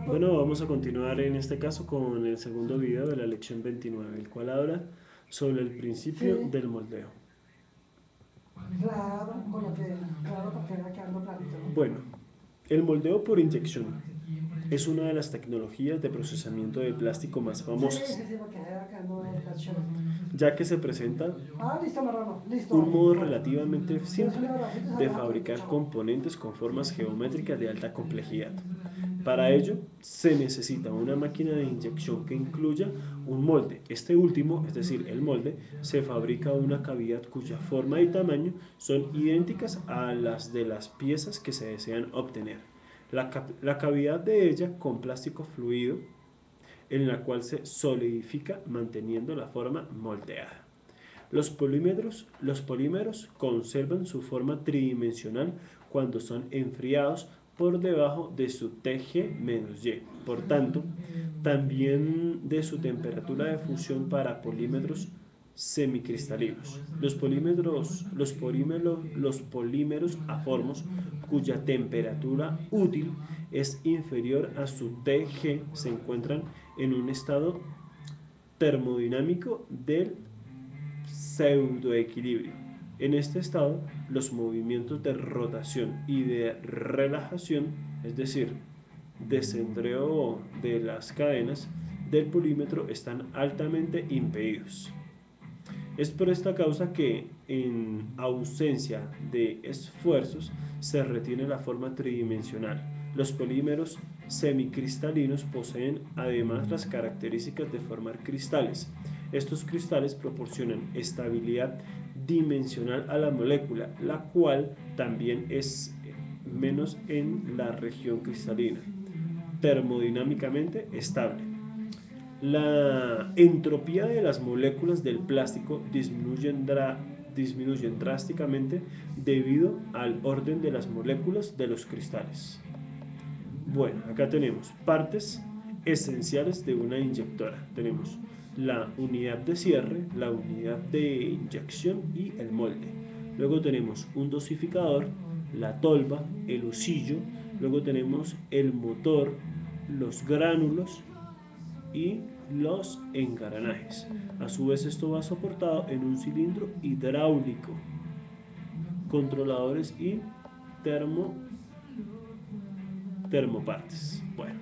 Bueno, vamos a continuar en este caso con el segundo video de la lección 29, el cual habla sobre el principio Sí, del moldeo. claro, con lo que, claro, porque era quedando clarito, Bueno, ¿no? el moldeo por inyección es una de las tecnologías de procesamiento de plástico más Sí, famosas, sí, sí, porque era quedando chévere. ya que se presenta Ah, listo, Marrano, listo, un dale, modo voy. relativamente Tienes un simple abracito y de saludas a tu hijo, fabricar chao. componentes con formas geométricas de alta complejidad. Para ello, se necesita una máquina de inyección que incluya un molde. Este último, es decir, el molde, se fabrica una cavidad cuya forma y tamaño son idénticas a las de las piezas que se desean obtener. La cavidad de ella con plástico fluido en la cual se solidifica manteniendo la forma moldeada. Los polímeros conservan su forma tridimensional cuando son enfriados por debajo de su Tg-Y. Por tanto, también de su temperatura de fusión para polímeros semicristalinos. Los polímeros aformos cuya temperatura útil es inferior a su Tg se encuentran en un estado termodinámico del pseudoequilibrio. En este estado, los movimientos de rotación y de relajación, es decir, descendreo de las cadenas del polímetro, están altamente impedidos. Es por esta causa que, en ausencia de esfuerzos, se retiene la forma tridimensional. Los polímeros semicristalinos poseen además las características de formar cristales. Estos cristales proporcionan estabilidad dimensional a la molécula, la cual también es menos en la región cristalina, termodinámicamente estable. La entropía de las moléculas del plástico disminuyen drásticamente debido al orden de las moléculas de los cristales. Bueno, acá tenemos partes esenciales de una inyectora. Tenemos la unidad de cierre, la unidad de inyección y el molde. Luego tenemos un dosificador, la tolva, el husillo. Luego tenemos el motor, los gránulos y los engranajes. A su vez, esto va soportado en un cilindro hidráulico, controladores y termo, termopartes. Bueno,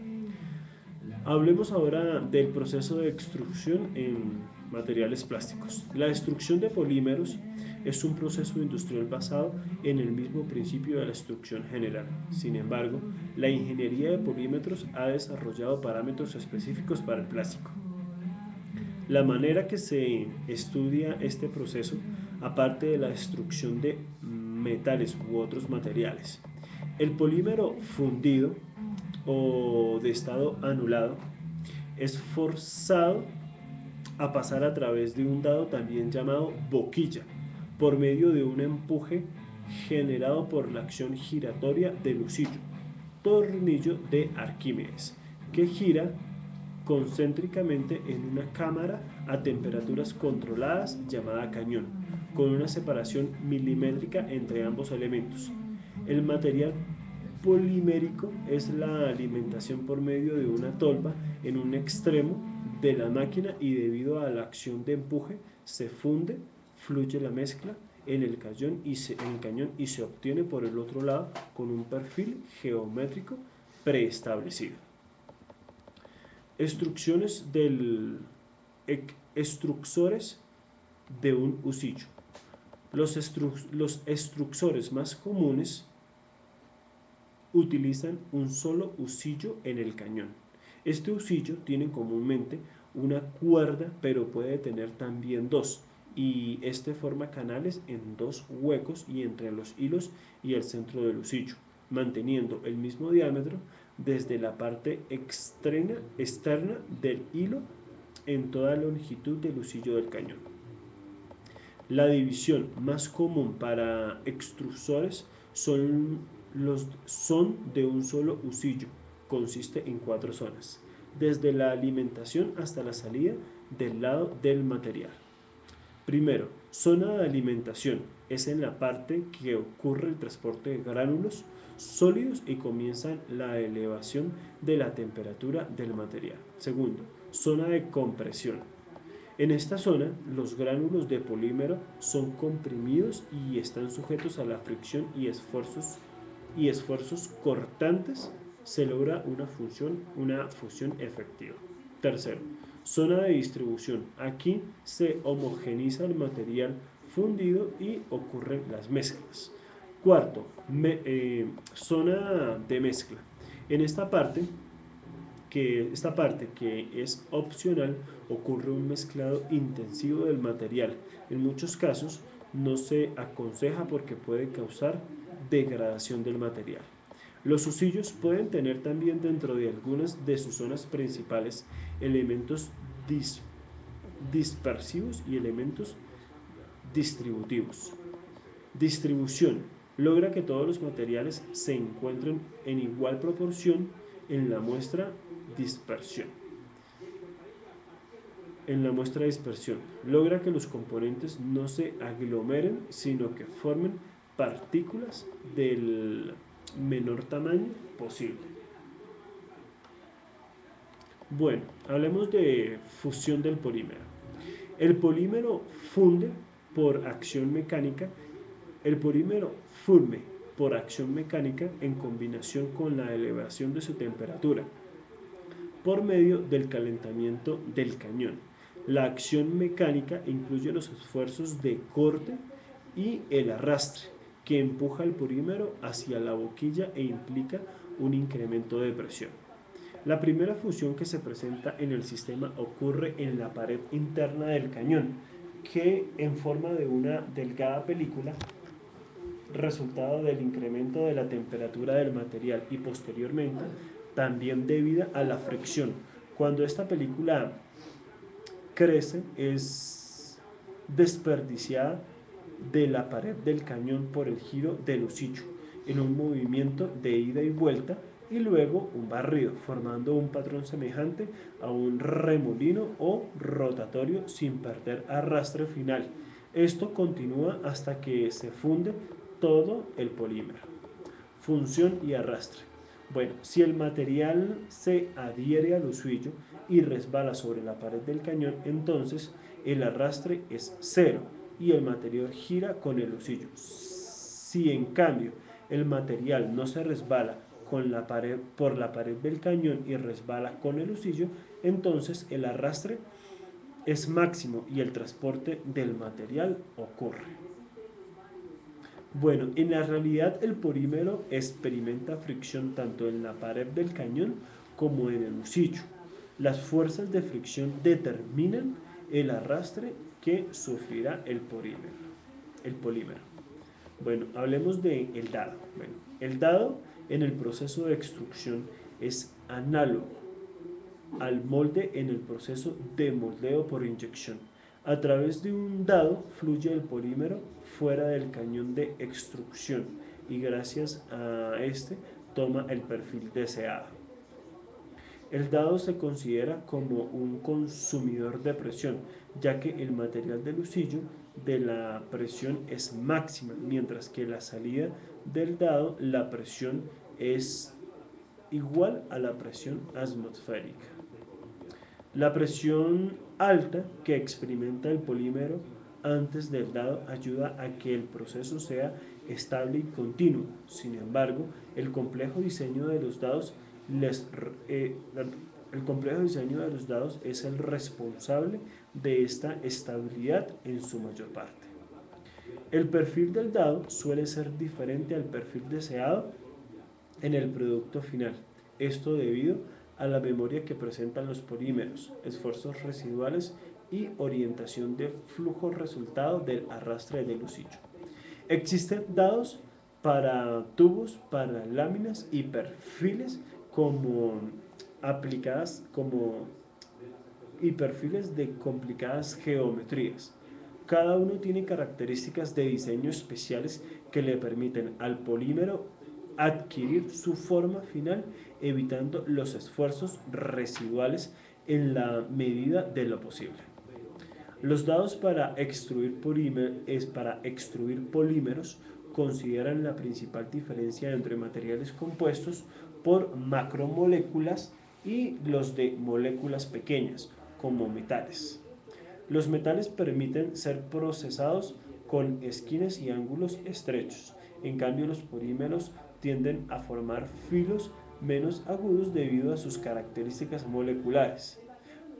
hablemos ahora del proceso de extrusión en materiales plásticos. La extrusión de polímeros es un proceso industrial basado en el mismo principio de la extrusión general. Sin embargo, la ingeniería de polímetros ha desarrollado parámetros específicos para el plástico. La manera que se estudia este proceso, aparte de la extrusión de metales u otros materiales, el polímero fundido o de estado anulado es forzado a pasar a través de un dado también llamado boquilla, por medio de un empuje generado por la acción giratoria del husillo, tornillo de Arquímedes, que gira concéntricamente en una cámara a temperaturas controladas llamada cañón, con una separación milimétrica entre ambos elementos. El material polimérico es la alimentación por medio de una tolva en un extremo de la máquina y debido a la acción de empuje se funde, fluye la mezcla en el cañón y se obtiene por el otro lado con un perfil geométrico preestablecido. Instrucciones del extructores de un husillo. Los extructores más comunes utilizan un solo husillo en el cañón. Este husillo tiene comúnmente una cuerda, pero puede tener también dos, y este forma canales en dos huecos y entre los hilos y el centro del husillo, manteniendo el mismo diámetro desde la parte externa del hilo en toda la longitud del husillo del cañón. La división más común para extrusores son de un solo husillo, consiste en 4 zonas, desde la alimentación hasta la salida del lado del material. Primero, zona de alimentación. Es en la parte que ocurre el transporte de gránulos sólidos y comienza la elevación de la temperatura del material. Segundo, zona de compresión. En esta zona, los gránulos de polímero son comprimidos y están sujetos a la fricción y esfuerzos cortantes. Se logra una fusión efectiva. Tercero, zona de distribución. Aquí se homogeniza el material fundido y ocurren las mezclas. Cuarto, zona de mezcla. En esta parte que es opcional, ocurre un mezclado intensivo del material. En muchos casos no se aconseja porque puede causar degradación del material. Los usillos pueden tener también dentro de algunas de sus zonas principales elementos dispersivos y elementos distributivos. Distribución logra que todos los materiales se encuentren en igual proporción en la muestra dispersión. Logra que los componentes no se aglomeren, sino que formen partículas del menor tamaño posible. Bueno, hablemos de fusión del polímero. El polímero funde por acción mecánica. El polímero funde por acción mecánica en combinación con la elevación de su temperatura por medio del calentamiento del cañón. La acción mecánica incluye los esfuerzos de corte y el arrastre que empuja el polímero hacia la boquilla e implica un incremento de presión. La primera fusión que se presenta en el sistema ocurre en la pared interna del cañón, que en forma de una delgada película, resultado del incremento de la temperatura del material y posteriormente también debida a la fricción. Cuando esta película crece, es desperdiciada de la pared del cañón por el giro del hocillo en un movimiento de ida y vuelta y luego un barrido, formando un patrón semejante a un remolino o rotatorio sin perder arrastre final. Esto continúa hasta que se funde todo el polímero. Función y arrastre. Bueno, si el material se adhiere al hocillo y resbala sobre la pared del cañón, entonces el arrastre es cero y el material gira con el hocillo. Si en cambio el material no se resbala por la pared del cañón y resbala con el hocillo, entonces el arrastre es máximo y el transporte del material ocurre. Bueno, en la realidad el polímero experimenta fricción tanto en la pared del cañón como en el hocillo. Las fuerzas de fricción determinan el arrastre que sufrirá el polímero. Bueno, hablemos del dado. Bueno, el dado en el proceso de extrusión es análogo al molde en el proceso de moldeo por inyección. A través de un dado fluye el polímero fuera del cañón de extrusión y gracias a este toma el perfil deseado. El dado se considera como un consumidor de presión, ya que el material del hocillo de la presión es máxima, mientras que la salida del dado la presión es igual a la presión atmosférica. La presión alta que experimenta el polímero antes del dado ayuda a que el proceso sea estable y continuo. Sin embargo, el complejo diseño de los dados es el responsable de esta estabilidad en su mayor parte. El perfil del dado suele ser diferente al perfil deseado en el producto final. Esto debido a la memoria que presentan los polímeros, esfuerzos residuales y orientación de flujo resultado del arrastre del hocillo. Existen dados para tubos, para láminas y perfiles y perfiles de complicadas geometrías. Cada uno tiene características de diseño especiales que le permiten al polímero adquirir su forma final, evitando los esfuerzos residuales en la medida de lo posible. Los dados para para extruir polímeros consideran la principal diferencia entre materiales compuestos por macromoléculas y los de moléculas pequeñas, como metales. Los metales permiten ser procesados con esquinas y ángulos estrechos. En cambio, los polímeros tienden a formar filos menos agudos debido a sus características moleculares.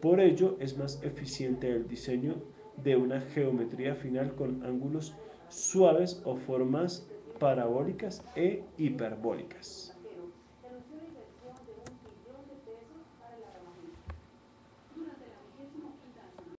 Por ello, es más eficiente el diseño de una geometría final con ángulos suaves o formas parabólicas e hiperbólicas.